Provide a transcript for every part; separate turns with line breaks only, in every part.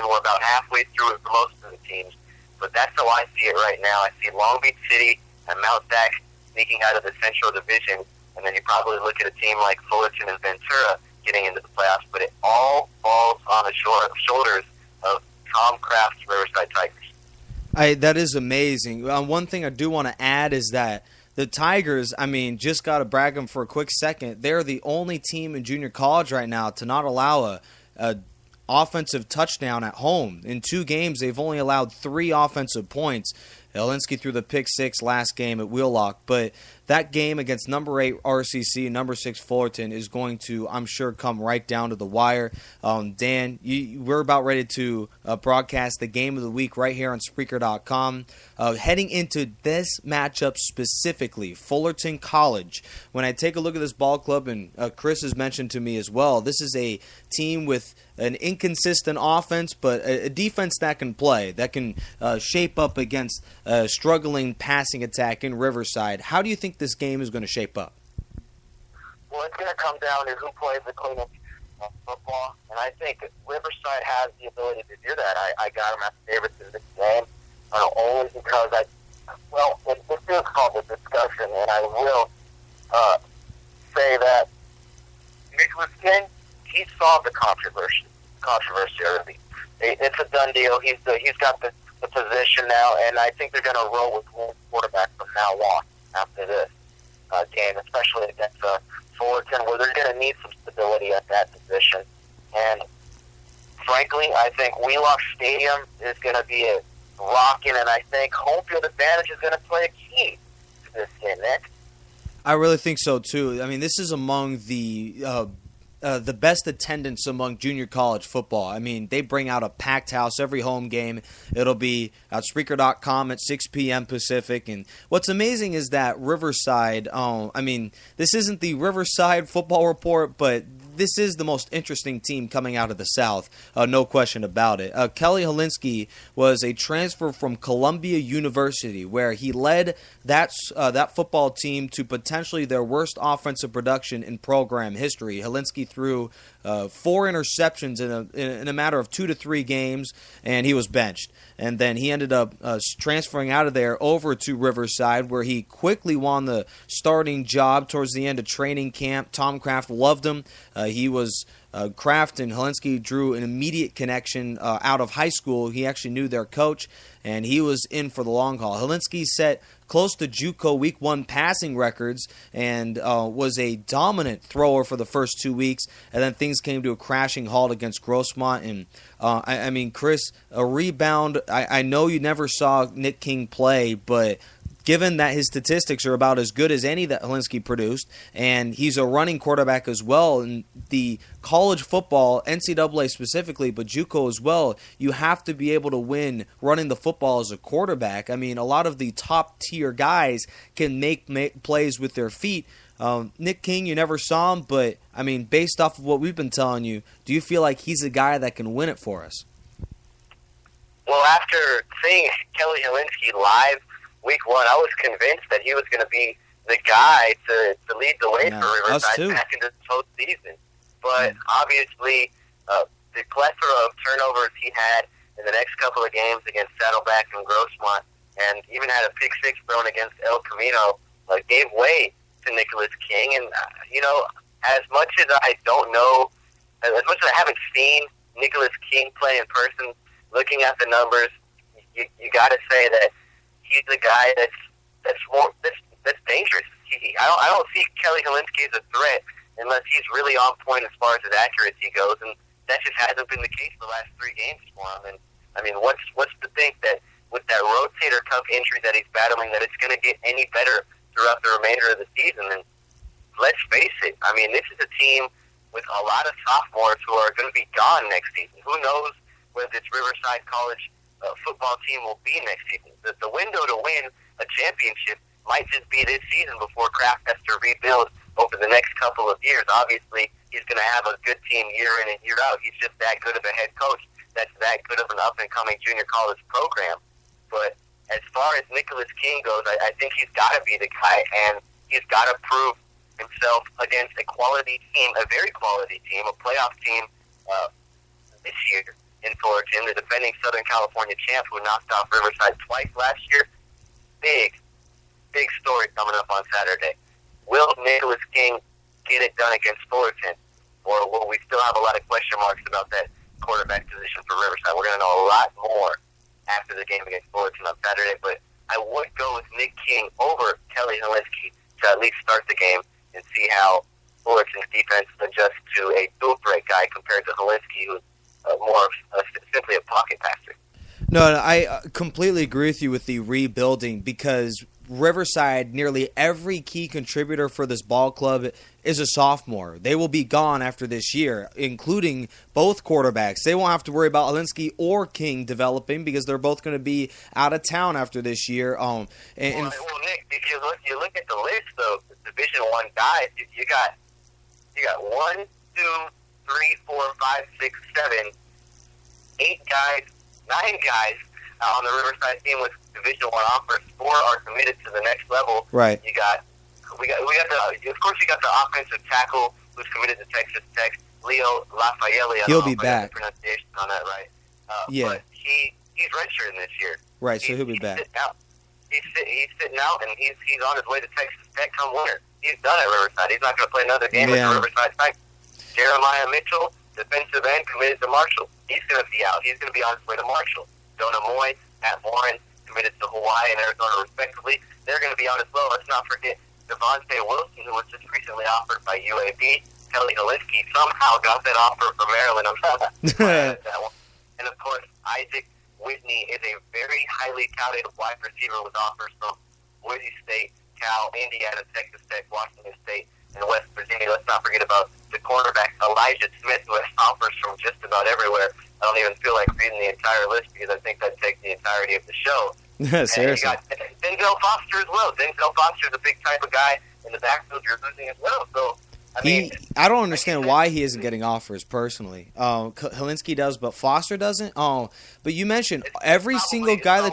Fullerton. We're about halfway through it for most of the teams. But that's how I see it right now. I see Long Beach City and Mount Sac sneaking out of the Central Division, and then you probably look at a team like Fullerton and Ventura getting into the playoffs. But it all falls on the shoulders of Tom Kraft's Riverside Tigers.
That is amazing. One thing I do want to add is that the Tigers, just got to brag them for a quick second. They're the only team in junior college right now to not allow a offensive touchdown at home. In 2 games, they've only allowed 3 offensive points. Helinski threw the pick 6 last game at Wheelock, but that game against number 8 RCC and number 6 Fullerton is going to, I'm sure, come right down to the wire. Dan, we're about ready to broadcast the game of the week right here on Spreaker.com. Heading into this matchup specifically, Fullerton College. When I take a look at this ball club, and Chris has mentioned to me as well, this is a team with an inconsistent offense, but a defense that can play, that can shape up against a struggling passing attack in Riverside. How do you think this game is going to shape up?
Well, it's going to come down to who plays the cleanest football, and I think Riverside has the ability to do that. I got them as favorites in this game, only because this is called the discussion, and I will say that Nicholas King, he solved the controversy early. It's a done deal. He's got the position now, and I think they're going to roll with one quarterback from now on after this game, especially against Fullerton, where they're going to need some stability at that position. And frankly, I think Wheelock Stadium is going to be rocking, and I think home field advantage is going to play a key to this game, Nick.
I really think so too. This is among the best attendance among junior college football. They bring out a packed house every home game. It'll be at Spreaker.com at 6 p.m. Pacific. And what's amazing is that Riverside, this isn't the Riverside Football Report, but this is the most interesting team coming out of the South, no question about it. Kelly Helinski was a transfer from Columbia University, where he led that football team to potentially their worst offensive production in program history. Helinski threw 4 interceptions in a matter of 2 to 3 games, and he was benched. And then he ended up transferring out of there over to Riverside, where he quickly won the starting job towards the end of training camp. Tom Kraft loved him. Kraft and Helinski drew an immediate connection out of high school. He actually knew their coach, and he was in for the long haul. Helinski set close to JUCO Week 1 passing records and was a dominant thrower for the first 2 weeks, and then things came to a crashing halt against Grossmont. And Chris, a rebound. I know you never saw Nick King play, but given that his statistics are about as good as any that Helinski produced, and he's a running quarterback as well, and the college football, NCAA specifically, but JUCO as well, you have to be able to win running the football as a quarterback. A lot of the top-tier guys can make plays with their feet. Nick King, you never saw him, but, based off of what we've been telling you, do you feel like he's a guy that can win it for us?
Well, after seeing Kelly Helinski live Week 1, I was convinced that he was going to be the guy to lead the way for Riverside back into the postseason. But obviously, the plethora of turnovers he had in the next couple of games against Saddleback and Grossmont, and even had a pick 6 thrown against El Camino, gave way to Nicholas King. And, as much as I don't know, as much as I haven't seen Nicholas King play in person, looking at the numbers, you got to say that he's the guy that's dangerous. I don't see Kelly Helinski as a threat unless he's really on point as far as his accuracy goes, and that just hasn't been the case the last 3 games for him. And what's to think that with that rotator cuff injury that he's battling, that it's going to get any better throughout the remainder of the season? And let's face it, this is a team with a lot of sophomores who are going to be gone next season. Who knows where this Riverside College football team will be next season? The window to win a championship might just be this season before Kraft has to rebuild over the next couple of years. Obviously, he's going to have a good team year in and year out. He's just that good of a head coach. That's that good of an up-and-coming junior college program. But as far as Nicholas King goes, I think he's got to be the guy, and he's got to prove himself against a quality team, a very quality team, a playoff team this year. in Fullerton, the defending Southern California champ who knocked off Riverside twice last year. Big story coming up on Saturday. Will Nicholas King get it done against Fullerton? Or will we still have a lot of question marks about that quarterback position for Riverside? We're going to know a lot more after the game against Fullerton on Saturday, but I would go with Nick King over Kelly Helinski to at least start the game and see how Fullerton's defense adjusts to a dual threat guy compared to Helinski, who's more of simply a pocket passer.
No, I completely agree with you with the rebuilding because Riverside, nearly every key contributor for this ball club is a sophomore. They will be gone after this year, including both quarterbacks. They won't have to worry about Alinsky or King developing because they're both going to be out of town after this year.
Well, Nick, if you look at the list of Division I guys, you got 1, 2, 3, 4, 5, 6, 7, 8 guys, 9 guys on the Riverside team with Division I offers. 4 are committed to the next level.
Right.
We got you got the offensive tackle who's committed to Texas Tech, Leo Lafayette.
He'll be back.
The pronunciation on that right.
Yeah.
But he's redshirting this year.
Right. So he'll be back.
He's sitting out, and he's on his way to Texas Tech come winter. He's done at Riverside. He's not going to play another game at Riverside Tech. Jeremiah Mitchell, defensive end, committed to Marshall. He's going to be out. He's going to be on his way to Marshall. Jonah Moy, Matt Warren, committed to Hawaii and Arizona respectively. They're going to be out as well. Let's not forget Devontae Wilson, who was just recently offered by UAB. Kelly Helinski somehow got that offer from Maryland. I'm sorry. That one. And of course, Isaac Whitney is a very highly touted wide receiver with offers from Boise State, Cal, Indiana, Texas Tech, Washington State, and West Virginia. Let's not forget about the cornerback Elijah Smith, who has offers from just about everywhere. I don't even feel like reading the entire list because I think that'd take the entirety of the show.
Seriously.
And you got Denzel Foster as well. Denzel Foster's a big type of guy in the backfield you're losing as well. So,
I don't understand why he isn't getting offers personally. Helinski does, but Foster doesn't. But you mentioned every single guy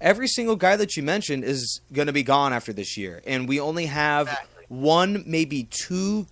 every single guy that you mentioned is going to be gone after this year, and we only have one, maybe 2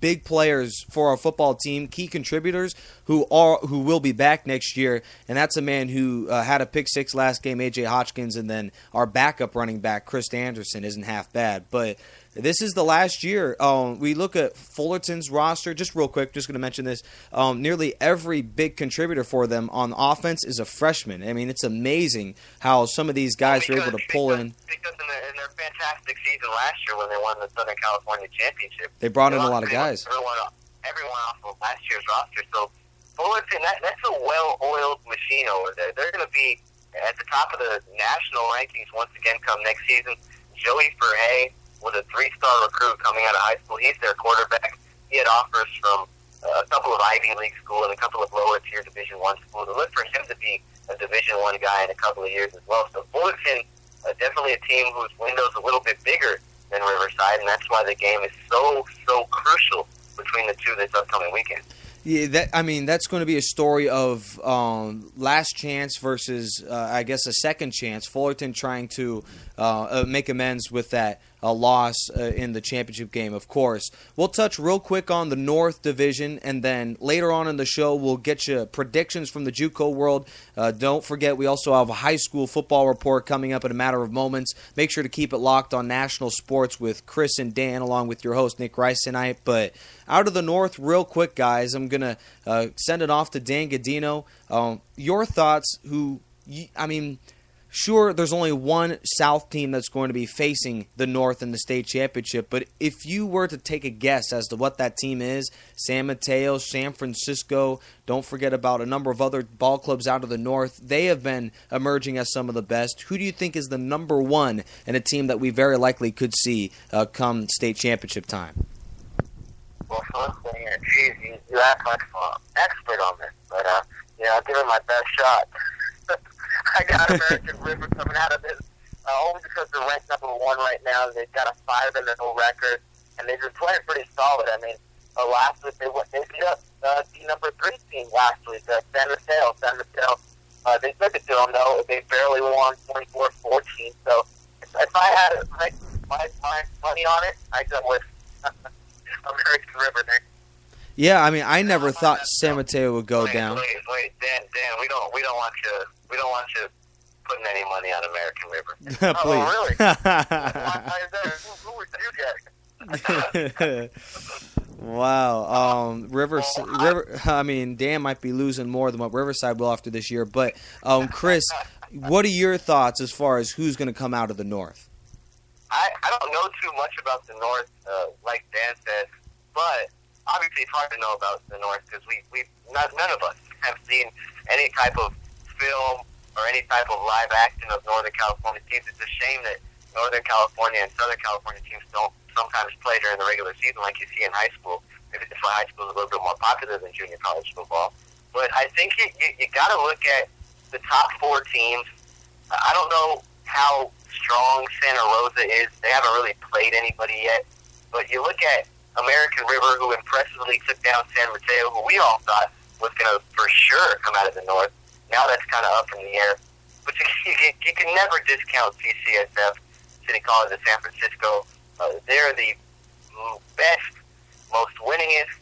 big players for our football team, key contributors who will be back next year, and that's a man who had a pick 6 last game, A.J. Hodgkins, and then our backup running back, Chris Anderson, isn't half bad, but this is the last year. We look at Fullerton's roster, just real quick, just going to mention this. Nearly every big contributor for them on offense is a freshman. I mean, it's amazing how some of these guys are able to pull in.
Because in their fantastic season last year when they won the Southern California Championship,
they brought in a lot of guys.
Everyone off of last year's roster. So Fullerton, that's a well-oiled machine over there. They're going to be at the top of the national rankings once again come next season. Joey Ferhay was a 3-star recruit coming out of high school. He's their quarterback. He had offers from a couple of Ivy League schools and a couple of lower-tier Division I schools. They look for him to be a Division I guy in a couple of years as well. So Fullerton, definitely a team whose window's a little bit bigger than Riverside, and that's why the game is so crucial between the two this upcoming weekend.
Yeah, that's going to be a story of last chance versus, I guess, a second chance. Fullerton trying to make amends with that loss in the championship game, of course. We'll touch real quick on the North Division, and then later on in the show, we'll get you predictions from the JUCO world. Don't forget, we also have a high school football report coming up in a matter of moments. Make sure to keep it locked on National Sports with Chris and Dan, along with your host, Nick Rice, tonight. But out of the North, real quick, guys, I'm going to send it off to Dan Gadino. Your thoughts, sure, there's only one South team that's going to be facing the North in the state championship, but if you were to take a guess as to what that team is, San Mateo, San Francisco, don't forget about a number of other ball clubs out of the North, they have been emerging as some of the best. Who do you think is the number one and a team that we very likely could see come state championship time?
Well, firstly, geez, you act like an expert on this, but I'll give it my best shot. I got American River coming out of this only because they're ranked number 1 right now. They've got a 5-0 record, and they've been playing pretty solid. I mean, last week they beat up the number 3 team last week, San Mateo. They took it to them, though. They barely won 24-14. So if I had to my money on it, I'd go with American River there.
Yeah, I mean, I never thought San Mateo would go down.
Wait, Dan, we don't want you putting any money on American River.
Please.
Oh, really? Why is that? Who are you guys?
Wow. River. I mean, Dan might be losing more than what Riverside will after this year. But, Chris, what are your thoughts as far as who's going to come out of the North?
I don't know too much about the North, like Dan said, but obviously it's hard to know about the North because none of us have seen any type of film or any type of live action of Northern California teams. It's a shame that Northern California and Southern California teams don't sometimes play during the regular season like you see in high school. Maybe that's why high school is a little bit more popular than junior college football. But I think you got to look at the top 4 teams. I don't know how strong Santa Rosa is. They haven't really played anybody yet. But you look at American River, who impressively took down San Mateo, who we all thought was going to for sure come out of the North. Now that's kind of up in the air. But you can never discount CCSF, City College of San Francisco. They're the best, most winningest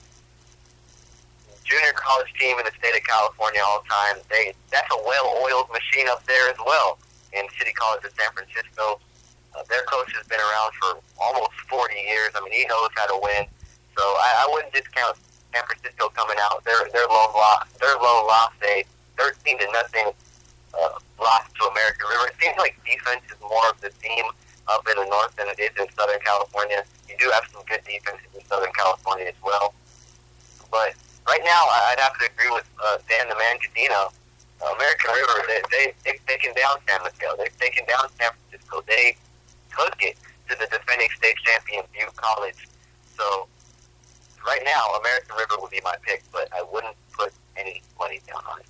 junior college team in the state of California all time. That's a well-oiled machine up there as well in City College of San Francisco. Their coach has been around for almost 40 years. I mean, he knows how to win. So I wouldn't discount San Francisco coming out. Their lone loss, a 13-0 loss to American River. It seems like defense is more of the theme up in the North than it is in Southern California. You do have some good defenses in Southern California as well. But right now, I'd have to agree with Dan the Man Cadino. American River, they've taken down San Mateo. They've taken down San Francisco. They took it to the defending state champion, Butte College. So right now, American River would be my pick, but I wouldn't put any money down on it.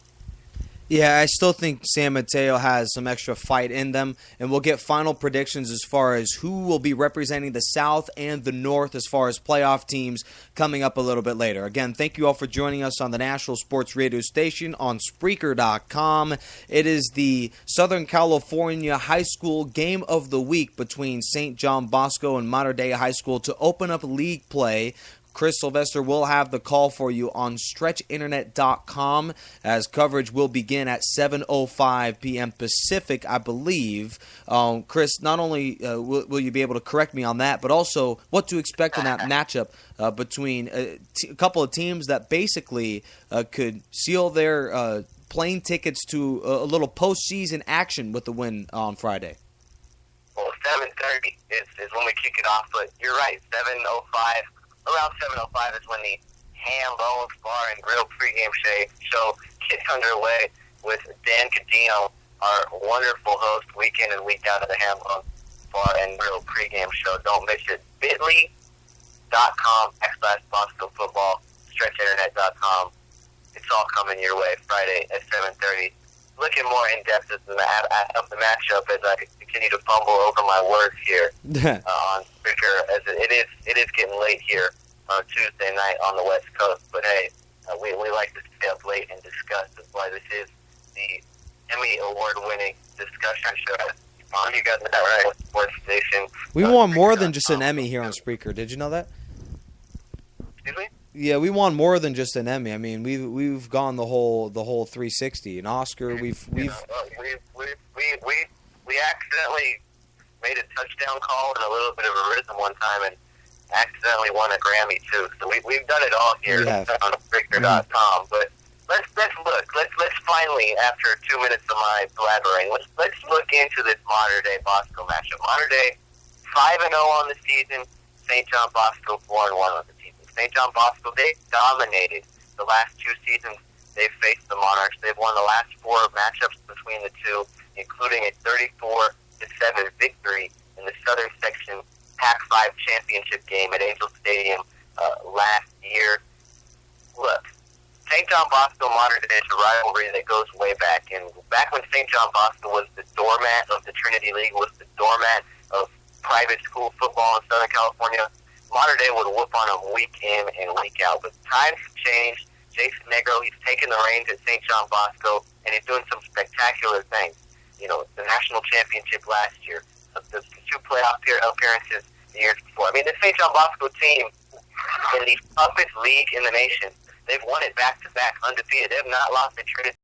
Yeah, I still think San Mateo has some extra fight in them, and we'll get final predictions as far as who will be representing the South and the North as far as playoff teams coming up a little bit later. Again, thank you all for joining us on the National Sports Radio Station on Spreaker.com. It is the Southern California High School Game of the Week between St. John Bosco and Mater Dei High School to open up league play. Chris Sylvester will have the call for you on stretchinternet.com as coverage will begin at 7:05 p.m. Pacific, I believe. Chris, not only will you be able to correct me on that, but also what to expect in that matchup between a couple of teams that basically could seal their plane tickets to a little postseason action with the win on Friday.
Well, 7:30 is when we kick it off, but you're right, 7:05. Around 7:05 is when the Ham Bones Bar and Grill pregame show gets underway with Dan Cadino, our wonderful host, week in and week out of the Ham Bones Bar and Grill pregame show. Don't miss it. bit.ly/Bosco Football, stretchinternet.com. It's all coming your way Friday at 7:30. Looking more in depth at the matchup as I continue to fumble over my words here on Spreaker, as it is getting late here on Tuesday night on the West Coast. But hey, we like to stay up late and discuss. That's why this is the Emmy Award-winning discussion show. You got that right, Sports Station.
We won more than just an Emmy here on Spreaker. Did you know that?
Excuse me?
Yeah, we won more than just an Emmy. I mean, we've gone the whole 360. An Oscar.
We accidentally made a touchdown call and a little bit of a rhythm one time, and accidentally won a Grammy too. So we've done it all here on Spreaker.com. But let's look. Let's finally, after 2 minutes of my blabbering, let's look into this Mater Dei Bosco matchup. Mater Dei 5-0 on the season. St. John Bosco 4-1 on the season. St. John Bosco, they dominated the last 2 seasons they've faced the Monarchs. They've won the last 4 matchups between the two, including a 34-7 victory in the Southern Section Pac-5 championship game at Angel Stadium last year. Look, St. John Bosco Mater Dei is a rivalry that goes way back. And back when St. John Bosco was the doormat of the Trinity League, was the doormat of private school football in Southern California, Mater Dei would whoop on them week in and week out. But times have changed. Jason Negro, he's taken the reins at St. John Bosco, and he's doing some spectacular things. You know, the national championship last year, the 2 playoff appearances the years before. I mean, the St. John Bosco team in the toughest league in the nation. They've won it back-to-back, undefeated. They have not lost a Trinity